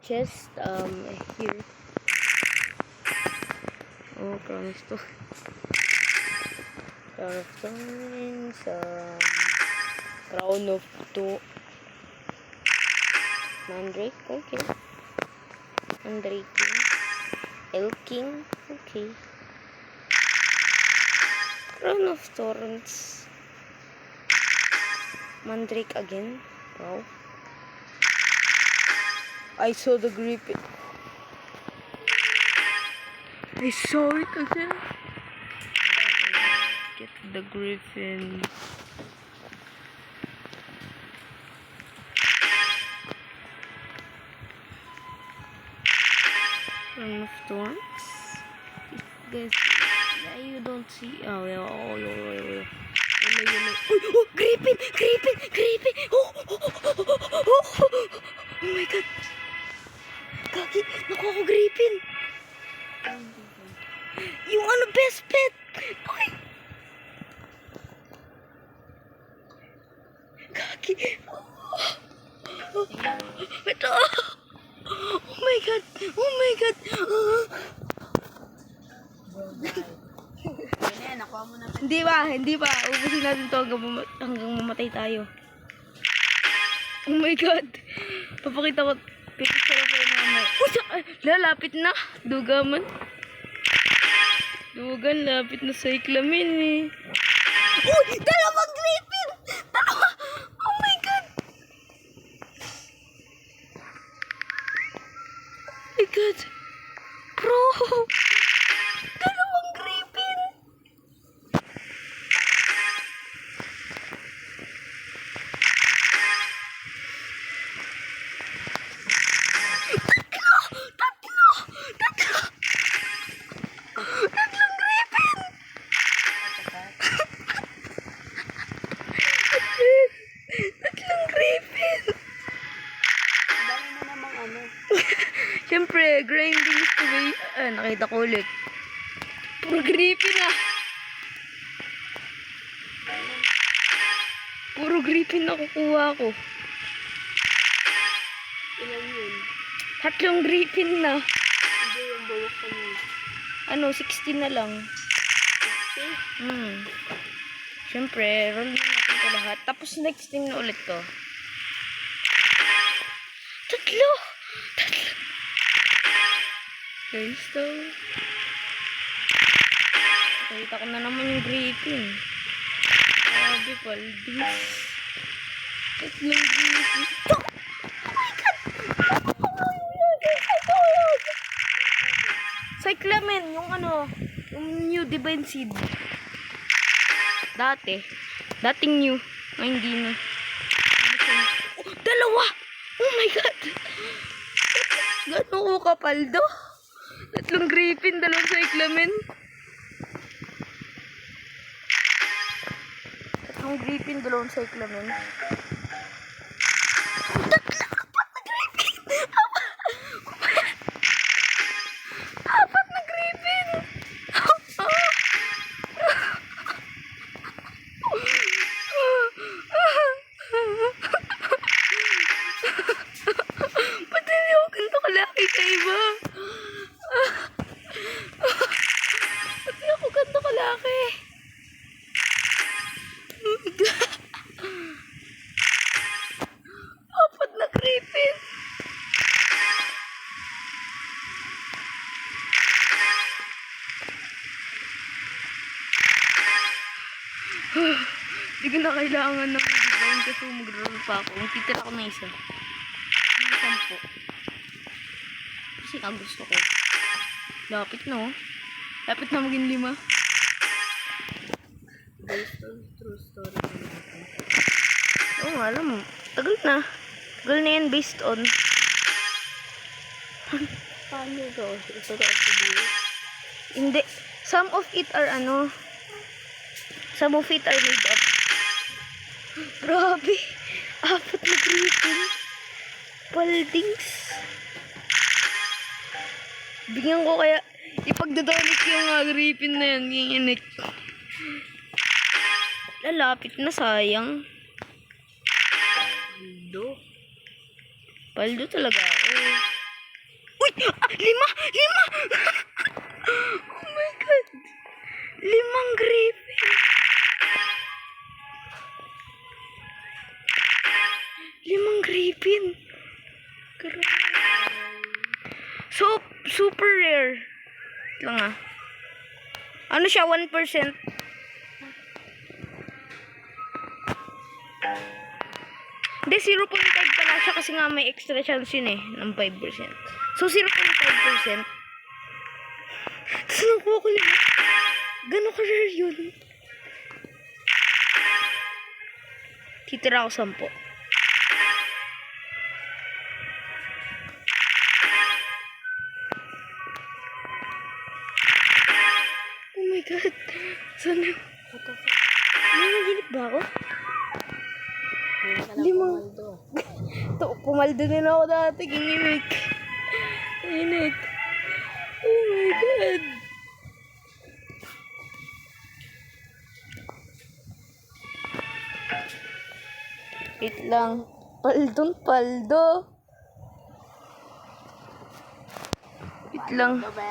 chest here. Oh, crown of thorns, crown of mandrake, okay. Mandrake king, elk king, okay. Crown of thorns, mandrake again, wow. I saw the griffin. I saw it again. Get the griffin. Crown of thorns. Guys, yeah, you don't see. Oh, yeah, yellow. Oh, griffin! Oh my god. Kaki, nakuha ko griffin. Yung best pet. Okay. Kaki. Ito. Oh my god. Hindi pa. Ubusin natin to hanggang mamatay tayo. Oh my god. Papakita ko. Pipicture ako yung mga lalapit na. Dugan, lapit na sa iklamin eh. Uy! Dalawang griffin! Dalawa! Oh my god! Oh my god! Bro! Dalawang griffin! Siyempre, grinding is the way. Nakita ko ulit. Puro griffin ah. Puro griffin na kukuha ko. Ilan yun? 3 griffin na. Hindi yung bawak kami. 16 na lang. 16? Siyempre, roll na natin ito lahat. Tapos next time na ulit to. 3! Guys, to. Nakita ko na naman yung griffin. Grabe, paldis. 3 griffin. Oh my god! Cyclamen, yung yung new divine seed. Dating new. Ay, hindi na. Dalawa! Oh my god! Gano'n ko kapaldo? 3 griffin, 2 cyclamen. 3 griffin, 2 cyclamen. 4 na griffin! 4 na griffin! Ba't hindi ako ganito kalaki sa iba? Ba't hindi ako ganito kalaki? Oh my god! 4 na griffin! Hindi ko na kailangan ng divine kasi mag-roll pa ako. Titira ko na isa. Yung 10. Kasi gusto ko. Lapit na oh. Lapit na maging 5. Based on true story. Oo, alam mo. Tagal na yan based on. Paano ito? Ito to hindi. Some of it are made up. Grabe. 4 na griffin. Paldings. Bigyan ko kaya ipagdadonate yung griffin na yan. Ginginik. Lalapit na, sayang. Paldo talaga ako. Uy! Lima! Lima! Oh my God! 5 griffin! 5 griffin! Grabe. So, super rare. Wait lang ah. Ano siya? 1%? Hindi, 0.5 pala siya kasi nga may extra chance yun eh, ng 5%. So, 0.5%. Tapos nakuha ko lang. Gano'n ka rare yun. Titira ako 10. Oh my God. Sana. Nanaginip ba ako? Limang. Pumaldo din ako dati. Ginginig. Ginginig. Oh my God. Wait lang. Paldong paldo. Wait lang.